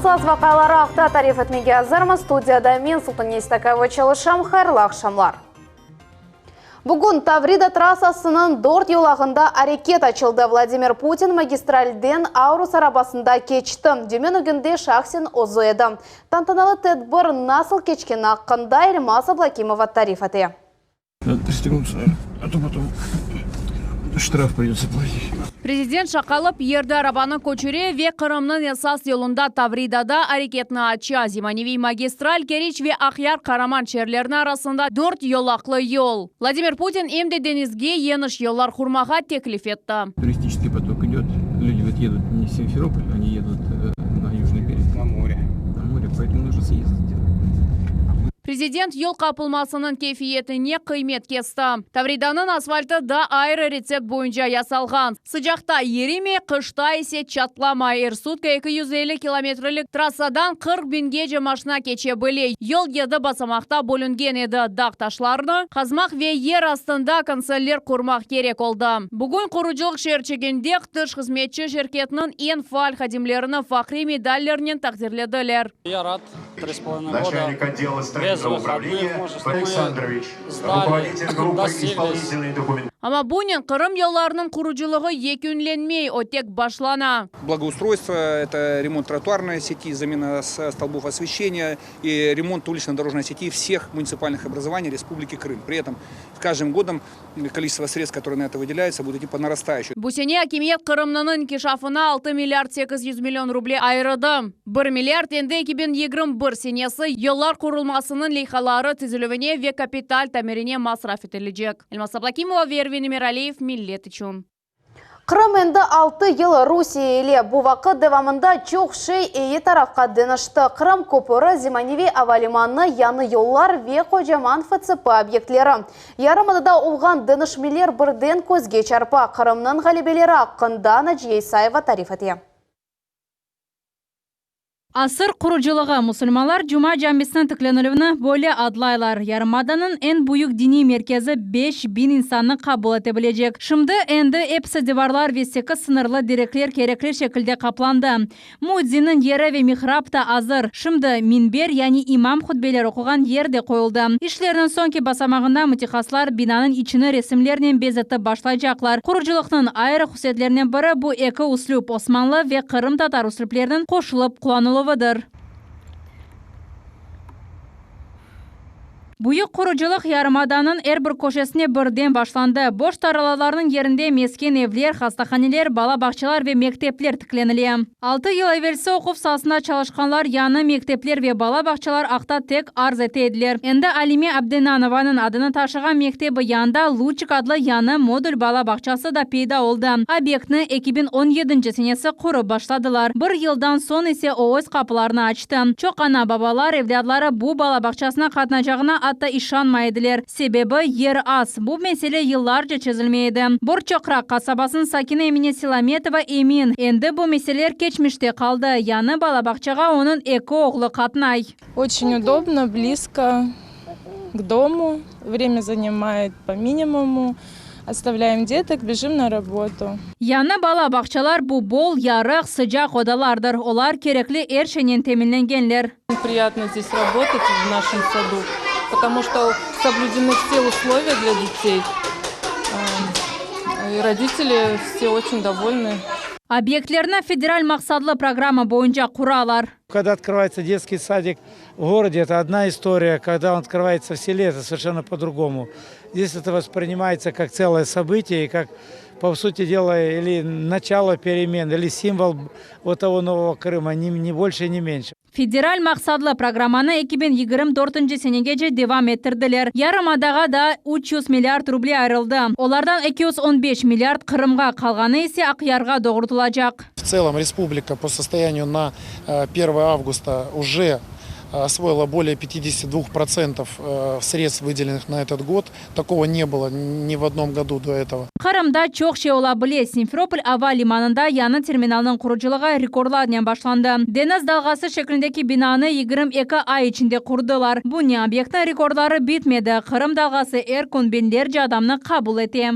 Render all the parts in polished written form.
Саз вақайлары ақта тариф етмеге азырмыз. Студияда мен Султан Естакова çalışам. Хайырлы ақшамлар. Бүгін Таврида трассасының Дорт елағында әрекет açıldı. Владимир Путин магистральден Аурус арабасында кечті. Демен үгінде шақсен озу еді. Тантаналы тәдбір насыл кечкен аққында Ильмас Аблакимова тариф еті. Пристегнуться, а то потом штраф придется платить. Президент Шақалып ерді арабаны көчіре ве Қырымның esas yolunda Тавридада әрекетні açı. Зиманеви магистраль Керич ве Ақяр Қараман шерлерінің арасында 4 yolақлы yol. Владимир Путин емде денізге еніш yollar құрмаға теклиф етті. Туристический поток идет, люди вот едут не в Симферополь, они едут на южный берег. На море, поэтому нужно съездить. Президент yol қапылмасының кефиетіне қимет кесті. Тавриданың асфальты да айры рецепт бойынша ясалған. Sıcақта ереме, қышта есе чатламай. Сутка 250 километрлік трассадан 40 бинге машина кече біле. Yol еді басамақта бөлінген еді. Дақ ташларны қазмақ ве ер астында консолер құрмақ керек олды. Бүгін құручылық шерчегенде қтыш қызметші шеркетінің ең фаал хадимлеріні фақри медаллерінен тақдирледілер. Я рад 3,5 года. Без выходных, Александрович, руководитель группы исполнительной документации. Ама Бунин Қырым елларының құручылығы екінленмей, отек башлана. Благоустройство – это ремонт тротуарной сети, замена столбов освещения и ремонт улично-дорожной сети всех муниципальных образований Республики Крым. При этом с каждым годом количество средств, которые на это выделяются, будет идти по нарастающей. Бұсене Акимет Қырымның кешафына 6 миллиард 800 миллион рублей айырыды. 1 миллиард енді 2021 сенесі еллар құрылмасының лейхалары тізілівіне ве капиталь тамеріне масраф етіліжек. Ильмас Аблакимова, Вервин Миралиев, Миллет үшін. Қырым енді 6 ел Русия еле. Бұл вақыт девамында чоқ шей ейі тараққа дынышты. Қырым көпірі Зиманеви авалиманы яны yollar ве қожаман ФЦП объектлері. Ярымадада олған дынышмелер бірден көзге чарпа. Қырымның ғалебелері аққында Наджия Исаева тариф ете. Асыр құручылығы мұсылмалар Жума жамбесінің тікленілігіні бөлі адлайлар. Ярымаданын ән бұйық дини меркезі 5000 инсанны қабыл ете білежек. Шымды әнді эпсі деварлар весекі сынырлы деректер кереклер шекілде қапланды. Мудзинын ері ве михрапта азыр. Шымды минбер, яни имам худбелер оқыған ерде қойылды. Ишлерінің сонки басамағында мұтихаслар бинанын içini ресімлерінен безеті башлайжақлар. Құручылықтың айры құсетлерінен бірі бұл екі услюб Османлы ве Қырым татар услюблерінің қошылып құланылы Бұйық құручылық Ярымаданын әрбір көшесіне бірден башланды. Бош таралаларының ерінде мескен евлер, хастаханелер, бала бақчалар ве мектеплер тікленілі. 6 ел әвелсі оқып сасына çalışқанлар яны мектеплер ве бала бақчалар ақта тек арз етеділер. Енді Алиме Абденанованың адыны ташыған мектебі янда Лучик адлы яны модуль бала бақчасы да пейда олды. Объектні 2017 сенесі құрып башладылар. Бір елдан сон есе оғыз қапыларына açты. Чоқ ана бабалар, евлядлары бұл бала бақчасына қатнажағына атта ишанмайдылар. Себебі ер аз. Бұл меселе yıllarca çözülmeydi. Борчоқрақ қасабасын Сакина Эмине Силаметова Эмин. Енді бұл меселер кечміште қалды. Яны балабақчаға оның 2 оғлы қатнай. Очень удобно, близко к дому. Время занимает по минимуму. Оставляем деток, бежим на работу. Яны бала бақчалар бұл бол, ярық, sıcak odalарdır. Олар керекли ершенен темінленгенлер. Приятно здесь работать в нашем саду, потому что соблюдены все условия для детей. И родители все очень довольны. Объектлеріне федераль мақсадлы программа бойынша құралар. Когда открывается детский садик в городе, это одна история. Когда он открывается в селе, это совершенно по-другому. Здесь это воспринимается как целое событие, и как, по сути дела, или начало перемен, или символ вот того нового Крыма, ни больше, ни меньше. Федераль мақсадлы программаны 2024 сенегеже девам еттірділер. Ярымадаға да 300 миллиард рублей айрылды. Олардан 215 миллиард Қырымға қалғаны есе Ақярға доғыртылacak. В целом республика по состоянию на 1 августа уже освоила более 52% средств, выделенных на этот год. Такого не было ни в одном году до этого. Қырымда чоқ шеола біле Симферополь ава лиманында яны терминалының құручылығы рекордладнен башланды. Дениз далғасы шекіліндегі бинаны 22 ай içinde құрдылар. Бұны объекттің рекордлары битмеді. Қырым далғасы эркун бендерже адамны қабыл ете.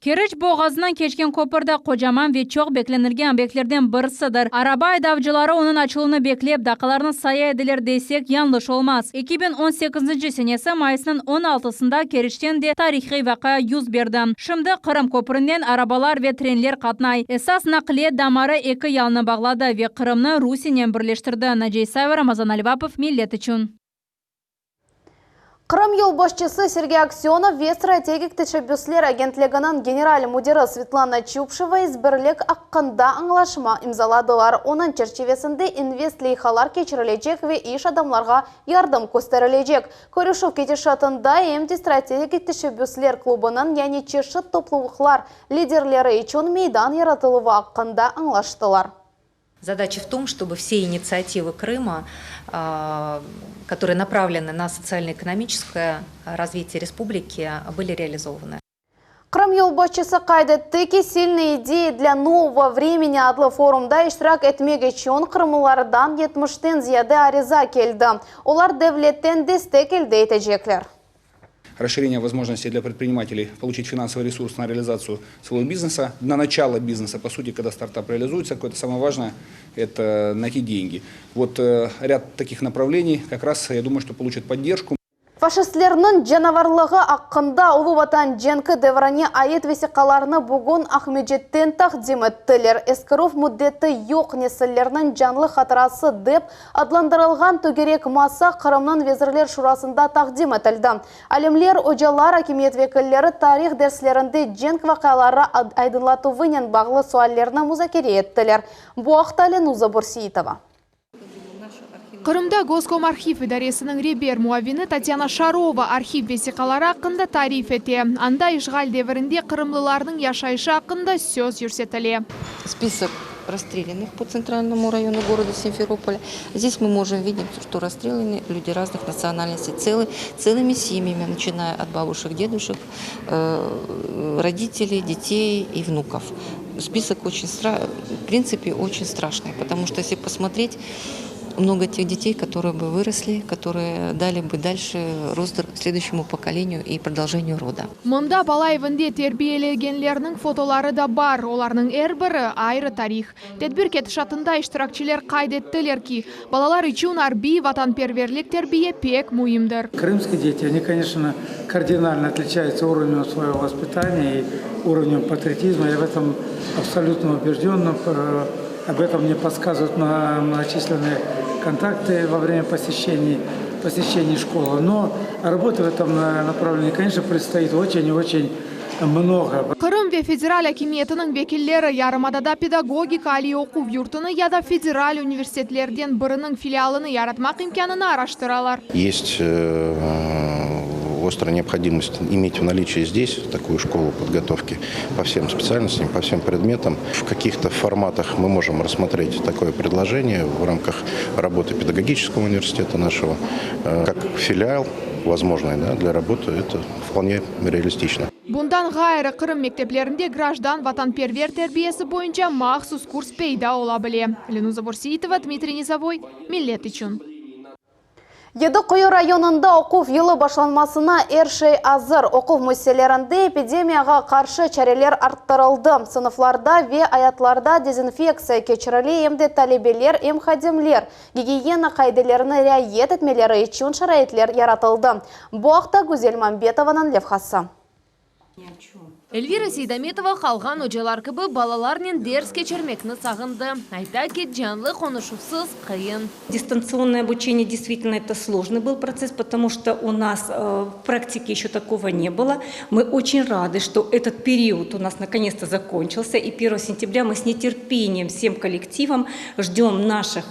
Kerech boğazından keçken ko'pirda kocaman ve çok beklenilgen beklerden birisidir. Araba haydavcıları onun açılığını bekleyip dakikalarını sayı edilir desek yanlış olmaz. 2018 senesi Mayıs'ın 16'sında Kerech'ten de tarihi vaka yüz verdi. Şimdi Kırım Köprü'nden arabalar ve trenler katnay. Esas nakliye damarı iki yanına bağladı ve Kırım'ı Rusiya'nın birleştirdi. Naciye Ramazan Alibapov, Millet için. Kırım yol başçısı Sergey Aksyonov ve Stratejik Teşebbüsler Agentliğinin General Müdürü Svetlana Çupşeva izbirlik hakkında anlaşma imzaladılar. Onun çerçevesinde investitsiyalar geçirilecek ve iş adamlarına yardım gösterilecek. Görüşüp ketişatında hem de Stratejik Teşebbüsler Klubu'nun yani çeşit topluluklar liderleri için meydan yaratılığı hakkında anlaştılar. Задача в том, чтобы все инициативы Крыма, которые направлены на социально-экономическое развитие республики, были реализованы. Крым yol başçısı kaydetti ki сильные идеи для нового времени adlı forumda iştirak etmek için Kırımlılardan 70'ten ziyade ariza geldi. Onlar devletten destek elde edecekler. Расширение возможностей для предпринимателей получить финансовый ресурс на реализацию своего бизнеса, на начало бизнеса, по сути, когда стартап реализуется, какое-то самое важное – это найти деньги. Вот ряд таких направлений как раз, я думаю, что получат поддержку. Faşistlerinin canavarlığı hakkında Ulu Vatan Cenki devrine ait vesikalarını bugün Ahmedjet'ten takdim ettiler. Eskiruf müddeti yok nesillerinin canlı hatırası dep adlandırılgan tögerek masa Kırım'ın Vezirler Şurası'nda takdim etildi. Alimler, hocalar, hakimiyet vekilleri tarih derslerinde cenk vakaları aydınlatıvının bağlı suallerini müzakere ettiler. Bu haqda Nuza Bursiyitova. Kırım'da Goskом arxiv idarəsinin rehber muavini Tatyana Sharova arxiv vesiqalari haqqında tarif etti. Anda işgal devrinde Kırımlılarning yaşayışı haqqında söz yürsetili. Список расстрелянных по центральному району города Симферополя. Здесь мы можем видеть, что расстреляны люди разных национальностей, целыми семьями, начиная от бабушек, дедушек, родителей, детей и внуков. Список очень, в принципе, очень страшный, потому что если посмотреть, много тех детей, которые бы выросли, которые дали бы дальше рост следующему поколению и продолжению рода. Мында бала evinde terbiyelengenlerinin fotoları da var. Olarning her biri ayrı tarih. Tedbir ketişatında iştirakçiler kaydettiler ki balalar için harbiy vatanperverlik terbiye pek muhimdir. Крымские дети, они, конечно, кардинально отличаются уровнем своего воспитания и уровнем патриотизма. Я в этом абсолютно убежден. Об этом мне подсказывают многочисленные контакты во время посещений школы. Но работы в этом направлении, конечно, предстоит очень и очень много. Kırım ve federal hakimiyetinin vekilleri Yarımada'da pedagogik ali okuv yurtunu ya da federal üniversitelerden birinin filialını yaratmak imkanını araştıralar. Есть острая необходимость иметь в наличии здесь такую школу подготовки по всем специальностям, по всем предметам. В каких-то форматах мы можем рассмотреть такое предложение в рамках работы педагогического университета нашего, как филиал возможный, да, для работы. Это вполне реалистично. Bundan gayrı Kırım mekteplerinde grajdan vatanperver terbiyesi boyunca mahsus kurs peyda olabilir. Lenuza Bursiyitova, Dmitriy Nizavoy, Millet için. Yedekoyu rayonunda okuv yılı başlanmasına her şey hazır. Okuv müesseselerinde epidemiyaga karşı çareler arttırıldı. Sınıflarda ve hayatlarda dezinfeksiya geçirili hem de talebeler hem hadimler gigiyena kaidelerini riayet etmeleri için şaraitler yaratıldı. Bu haqda Güzel Mambetova'nın levhası. Эльвира Сейдаметова қалған hocalar кібі балалармен дерс кечірмекні сағынды. Айта ки жанлы конушусыз қиын. Дистанционное обучение действительно это сложный был процесс, потому что у нас в практике еще такого не было. Мы очень рады, что этот период у нас наконец-то закончился. И 1 сентября мы с нетерпением всем коллективом ждем наших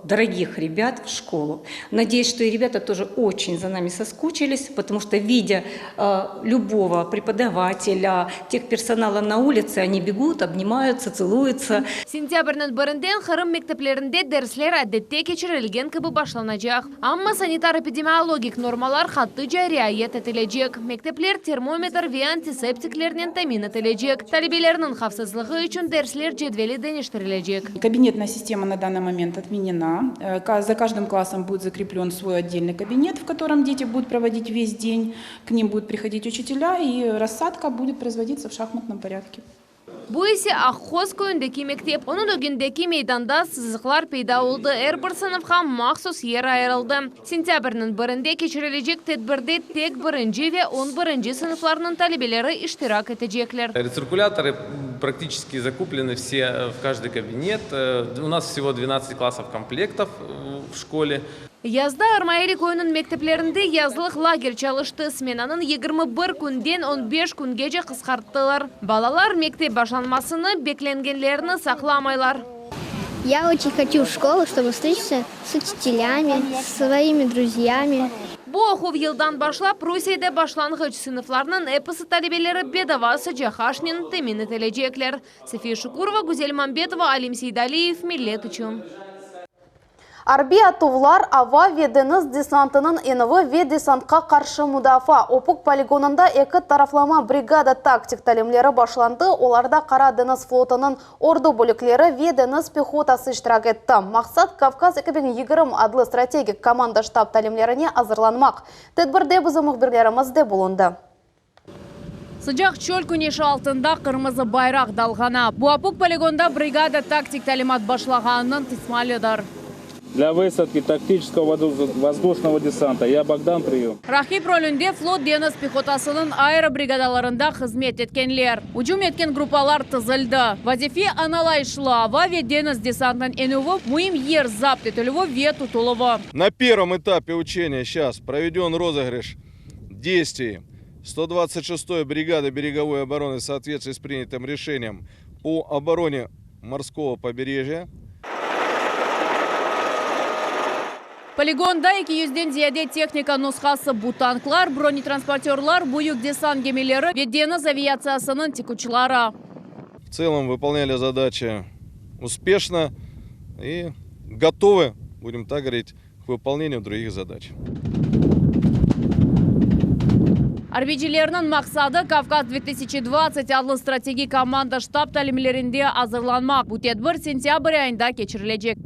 дорогих ребят в школу. Надеюсь, что и ребята тоже очень за нами соскучились, потому что, видя любого преподавателя, тех персонала на улице, они бегут, обнимаются, целуются. Сентябрьнің бірінден Кырым мектеплерінде дәріслер әдетте кечірілген кібі башланacak. Амма санитар-эпидемиологик нормалар хаттыca riayet etilecek. Мектеплер термометр ve антисептиклерінен тәмин etilecek. Talebelерінің хавсызлығы үшін дәріслер жедвели денештіріlecek. Кабинетная система на данный момент отменена. За каждым классом будет закреплен свой отдельный кабинет, в котором дети будут проводить весь день. К ним будут приходить учителя, и рассадка будет производиться в шахматном порядке. Bu ise Аққоз кöyündeki мектеп. Onun ögündeki meydanda sızıqlar peyda oldu. Әрбір sınıfқа махсус yer ayrıldı. Sentyabrның 1-inde keçirilecek tedbirde tek 1 ve 11 sınıflarının talebeleri iştirak edecekler. Рециркуляторы практически закуплены все в каждый кабинет. У нас всего 12 классов комплектов в школе. Yazda Armayeli köyünün mekteplerinde yazlıq lager çalıştı. Smenanın 21 günden 15 güngece kıskarttılar. Balalar mektep başlanmasını beklengenlerini saklamaylar. Я очень хочу в школу, чтобы встретиться с учителями, с своими друзьями. Bu okul yıldan başlap Rusya'da başlangıç sınıflarının episi talebeleri bedava sıcak aşının temin edilecekler. Sefiye Şukurova, Güzel Mambetova, Alim Seydaliyev, Millet için. Arbiya Tuvlar Ava ve Deniz Desantının enivi ve desantqa qarşı müdafa. Opuk poligonunda iki taraflama brigada taktik talimleri başlandı. Olarda Qara Deniz flotunun ordu bölükleri ve deniz pехотасы iştirak etti. Maqsad Kavkaz 2020 adlı strategik komanda ştab talimlerine hazırlanmaq. Tedbirde bizim muhbirlerimiz de bulundu. Sıcak çöl güneşi altında kırmızı bayrak dalgana. Bu Opuk poligonda brigada taktik talimat başlağanının tismalidir. Для высадки тактического воздушного десанта. Я Богдан, прием. Rahip rolünde flot deniz pехотасının ayrı brigadalarında hizmet etkenler. Ucum etken gruppalar tızıldı. Vazife analayışlı hava ve deniz desantının enivi mühim yer zapt etilivi ve tutuluvi. На первом этапе учения сейчас проведен розыгрыш действий 126-й бригады береговой обороны в соответствии с принятым решением по обороне морского побережья. Poligonda 200'den ziyade teknika nüshası bu tanklar, bronetransportörler, büyük desant gemileri ve deniz aviatsiyasının tekuçları. В целом выполняли задачи успешно и готовы, будем так говорить, к выполнению других задач. Arbicilerinin maksadı Kavkaz 2020 adlı stratejik komanda ştab talimlerinde hazırlanmak. Bu tedbir sentyabr ayında geçirilecek.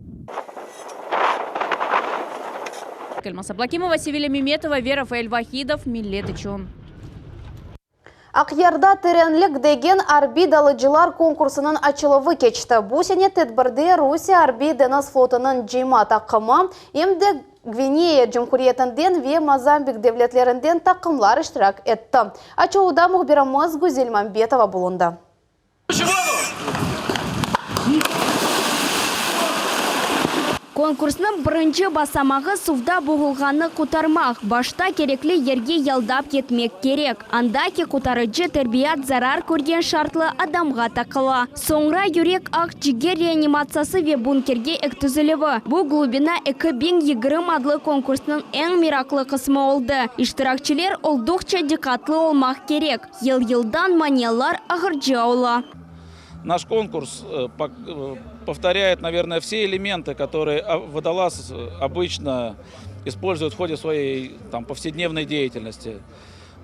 Kelmasa Blakimova, Sevilla Mimetova, Vera Fail Vahidov, Millet için. Aqyarda terenlik degen arbi dalıcılar konkursunun açılığı geçti. Bu sene tedbirde Rusya arbi deniz flotunun cima takımı hem de Gvineya Cumhuriyetinden ve Mozambik devletlerinden takımlar iştirak etti. Açılıda muhbirimiz Güzel Mambetova bulundu. Konkursның бірінші басамағы сувда бұғылғаны құтармақ. Башта кереклі ерге ялдап кетмек керек. Андаки құтарыжы тәрбият зарар көрген шартлы адамға тақылы. Соңра юрек ақ жігер реанимациясы ве бункерге әктүзілігі. Бұл глубина 2020 адлы конкурсның әң мираклы қысмы олды. Иштиракчылар олдықча дикатлы олмақ керек. Ел-елдан маниялар ағыржы аулы. Наш конкурс повторяет, наверное, все элементы, которые водолаз обычно использует в ходе своей повседневной деятельности.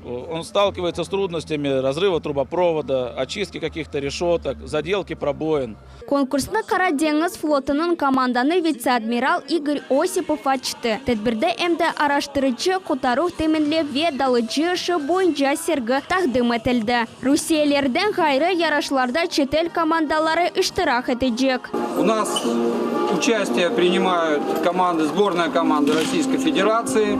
Он сталкивается с трудностями разрыва трубопровода, очистки каких-то решеток, заделки пробоин. Конкурсны Қара деңіз флотының команданы вице-адмирал Игорь Осипов açtı. Тәдбірді әмді араштырычы құтарух теменле ве далычы шы бойынша сергі тақдым етілді. Русиялерден ғайры ярашларда четел командалары іштірақ етежек. У нас участие принимают сборная команда Российской Федерации,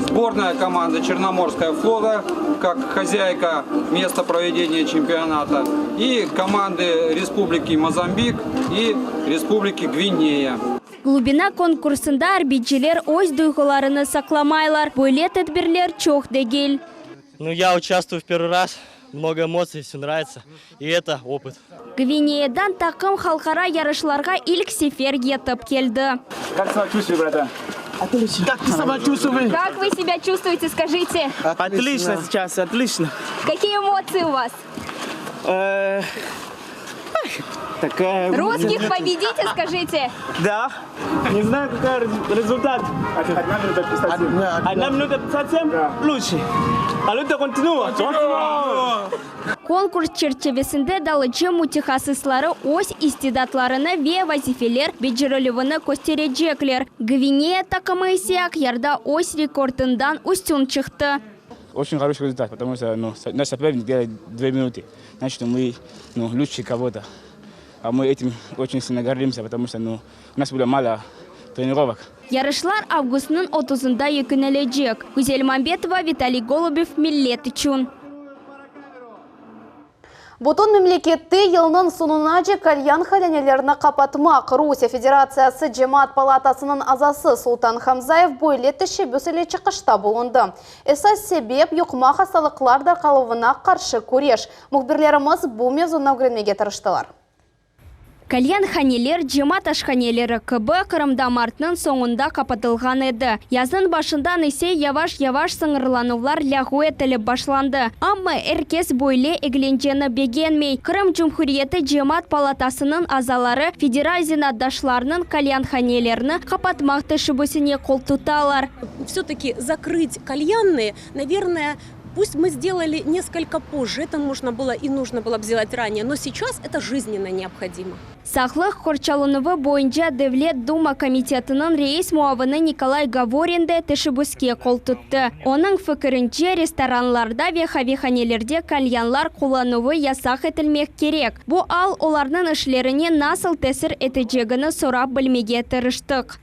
сборная команда Черноморского флота, как хозяйка места проведения чемпионата, и команды Республики Мозамбик и Республики Гвинея. Глубина конкурсында арбичилер өз дuygularını сакламайлар. Böyle tedbirler çok değil. Я участвую в первый раз. Много эмоций, все нравится. И это опыт. Гвинеядан takım халқара yarışlarga ilk sefer yetip keldi. Как себя чувствуете, брата? Отлично. Как ты себя чувствуешь? Как вы себя чувствуете, скажите? Отлично сейчас, отлично. Какие эмоции у вас? Такая... Русских победите, скажите. Да. Не знаю, какой результат. 1 минута 57? Лучше. А лучше континуа. Конкурс çerçevesinde dalıcı mütehassısları öz istidatlarını ve vazifeler becerilerini gösterecekler. Gvineya takımı ise yarda öz rekordundan üstün çıktı. очень хороший результат, потому что наш соперник делает 2 минуты. Значит, мы лучше кого-то. А мы этим очень сильно гордимся, потому что у нас было мало тренировок. Ярышлар августның 30-ында өкінележек. Гүзел Мамбетова, Виталий Голубев, Миллет үшін. Бутон мемлекетті елінің сонуна же кальян халянелеріні қапатмақ. Русия Федерациясы Жемат палатасының азасы Султан Хамзаев бойлетті шебесілі чықышта болынды. Эсас себеп юқма хасталықларда қалуына қаршы көреш. Мұхбірлеріміз бұл мезуна үгірмеге тырыштылар. Кальян ханелер Жемат ашханелері кыбы Қырымда мартның соңында қапатылған еді. Язын башында несе яваш-яваш сыңырланулар лягу етіліп башланды. Амма әркес бойле егленжені бегенмей. Қырым Жұмхуриеті Жемат палатасының азалары федерал зинатдашларының кальян ханелеріні қапатмақты шыбысыне қол тұталар. Все-таки закрыть кальянные, наверное, пусть мы сделали несколько позже, это можно было и нужно было сделать ранее, но сейчас это жизненно необходимо. Сақлық Корчалуновы бойынша Девлет Дума комитетінің рейс муавыны Николай Гаворинде тішібіске қол тұтты. Оның фікірінше ресторанларда вехавеханелерде кальянлар қолануы ясақ етілмек керек. Бұл ал олардың ішлеріне насыл тәсір етежегіні сұрап білмеге тырыштық.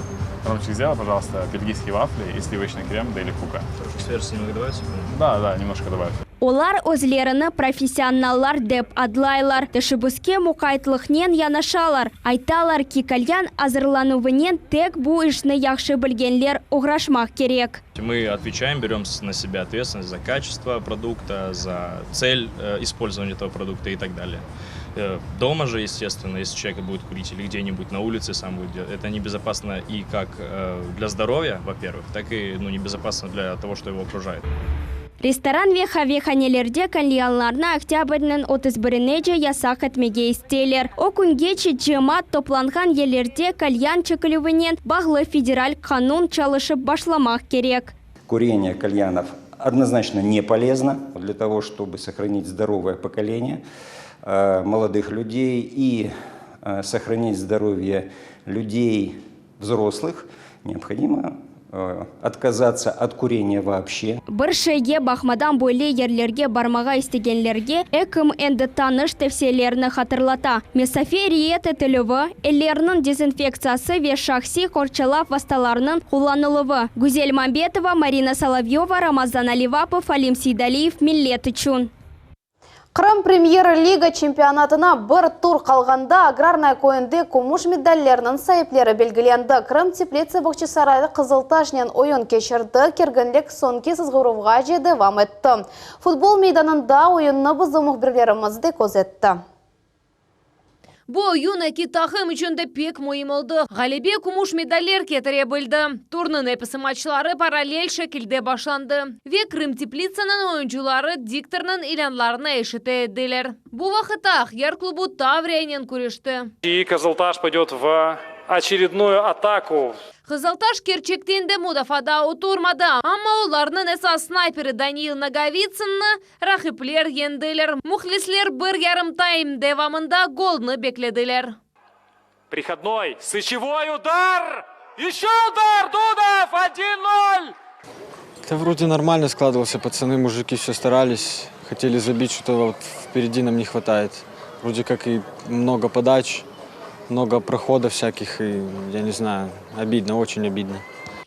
Ромчик, сделай, пожалуйста, бельгийские вафли и сливочный крем Дели Кука. Сверху немного добавить? Да, немножко добавить. Олар өзлеріні профессионаллар деп адлайлар. Тішібіске мұқайтлықнен янашалар. Айталар ки кальян азырлануынен тек бұ ішні яқшы білгенлер ұғрашмақ керек. Мы отвечаем, берем на себя ответственность за качество продукта, за цель использования этого продукта и так далее. Дома же, естественно, если человек будет курить или где-нибудь на улице сам будет делать, это небезопасно и как для здоровья, во-первых, так и небезопасно для того, что его окружает. Ресторан веха-веханелерде кальянларына октябрьнің 31-неже ясақ етмеге істелер. О күнгечі Жемат топланған елерде кальян чекілуінен бағлы федераль канун çalışып башламақ керек. Курение кальянов однозначно не полезно для того, чтобы сохранить здоровое поколение молодых людей и сохранить здоровье людей взрослых. Необходимо отказаться от курения вообще. Бір шейге бақмадан бойле ерлерге бармаға істегенлерге әкім әнді таныш тәфселеріні хатырлата. Месафе риет етілігі, әлерінің дезинфекциясы ве шахси корчалап васталарының қоланылығы. Гүзел Мамбетова, Марина Соловьева, Рамазан Аливапов, Алим Сейдалиев, Миллет үшін. Қырым премьер-лига чемпионатына бір тур қалғанда аграрная көйінде күміш медальлерінің сайыплері белгіленді. Қырым теплицы Бақчысарайды Қызылташнен ойын кешірді, кергінлік сонки сызғыруға жеді вам етті. Футбол мейданында ойынны бұзы мұхбірлерімізді көзетті. Бұл ойын әкі тақым үшінді пек мұйым олды. Ғалебе күміш медалер кетіре білді. Турнын әпісі матчлары параллель шекілде башланды. Ве Крым теплицының ойынчылары дикторның иланларына әшіті әдділер. Бұл вақытақ ер клубу Таврияйнен күрешті. И Кызылташ пойдет в очередную атаку. Қызылташ керчектенді мұдафада отырмады. Амма оларының әсас снайпері Даниил Наговицынны рахиплер енділер. Мұхлислер бір ярым тайм девамында голны бекледілер. Приходной. Сычевой удар! Еще удар! Дудов! 1-0! Это вроде нормально складывался. Пацаны, мужики все старались. Хотели забить, что-то вот впереди нам не хватает. Вроде как и много подач. Много проходов всяких, и, я не знаю, обидно, очень обидно.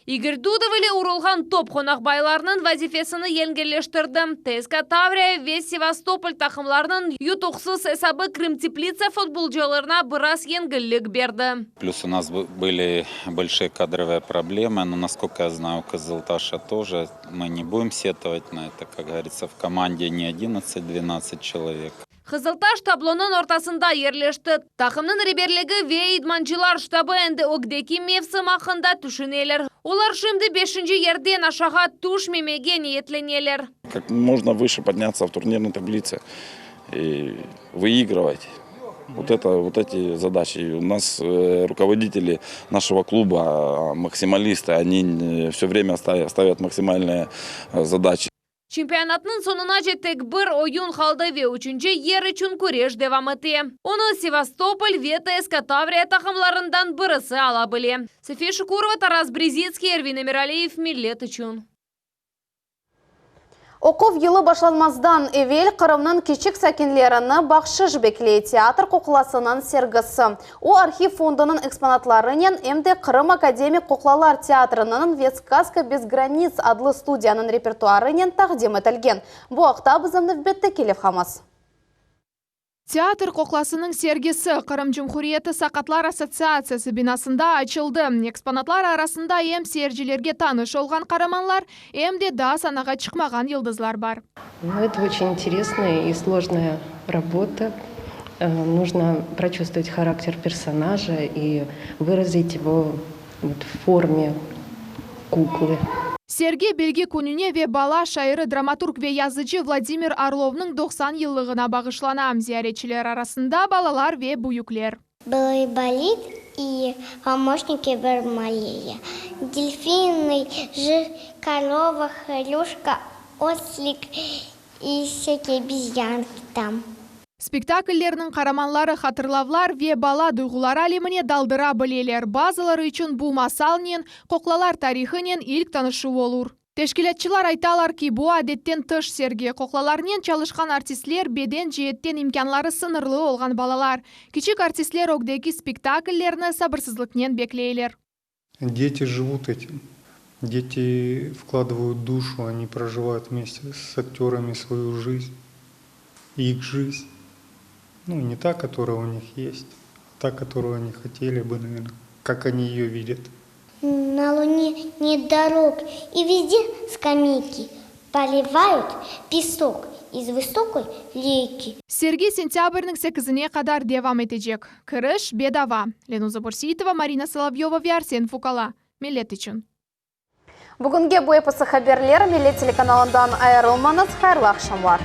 Игорь Дудов или урылған топ қонақ байларының вазифесіні енгелештірді. ТСК Таврия вес Севастополь тақымларының ютуқсыз әсабы Крым теплица футболжаларына біраз енгілік берді. Плюс у нас были большие кадровые проблемы, но, насколько я знаю, у Кызылташа тоже. Мы не будем сетовать на это, как говорится, в команде не 11-12 человек. Қызылташ таблоның ортасында ерлешті. Тақымның реберлігі ве идманчылар штабы әнді өгдекі мевсім ақында түшінелер. Олар шымды 5-ші ерден ашаға түш мемеге ниетленелер. Как можно выше подняться в турнирной таблице и выигрывать. Вот эти задачи. У нас руководители нашего клуба, максималисты, они все время ставят максимальные задачи. Чемпионатның сонына жеттік бір ойын қалды ве үшінші ер үшін көреш девам ете. Оны Севастополь ве ТСК Таврия тақымларындан бірісі ала біле. София Шукурова, Тарас Брезицкий, Эрвин Эмиралиев, Миллет үшін. Оқов елі башланмаздан evvel Қырымның кичік сәкенлеріні бақшы жібеклей театр қоқласының сергісі. О архив фондының экспонатларынан әмде Қырым Академик Қоқлалар театрының «Весказка без границ» адлы студияның репертуарынан тақдим етілген. Бұл ақта бізімді бетті келіп қамыз. Театр қоқласының сергесі Қырым Жұмхуриеті Сақатлар ассоциациясы бинасында açılды. Экспонатлар арасында ем сержілерге таныш олған қараманлар, әмде да санаға шықмаған йылдызлар бар. Это очень интересная и сложная работа. Нужно прочувствовать характер персонажа и выразить его в форме куклы. Серге белге күніне ве бала шайыры драматург ве yazıcı Владимир Орловның 90 йыллығына бағышланам. Зияретчілер арасында балалар ве буюклер. Балайболит и помощники Бармалея. Дельфины, корова, хрюшка, ослик и всякие обезьянки там. Спектакльлерінің қараманлары хатырлавлар ве бала дuygular алеміне далдыра білелер. Базылары үшін бұл масалнен, қоқлалар тарихынен ilk танышу олур. Тешкілетчілар айталар ки бұл адеттен тыш серге. Қоқлаларнен çalışқан артистлер беден жиеттен имканлары сынырлы олған балалар. Кичик артистлер огдеки спектакльлерні сабырсызлықнен беклейлер. Дети живут этим. Дети вкладывают душу, они проживают вместе с актерами свою жизнь. Их жизнь. Ну, не та, которая у них есть, а та, которую они хотели бы, наверное, как они ее видят. На Луне нет дорог, и везде скамейки. Поливают песок из высокой реки. Серге сентябрьның 8-іне қадар девам етежек. Кіріш бедава. Ленуза Бурсиитова, Марина Соловьева, Арсен Фукала. Милет үшін. Бүгінге бұл эпосы хаберлер Милет телеканалындан айырылмаңыз. Хайырлы ақшамлар.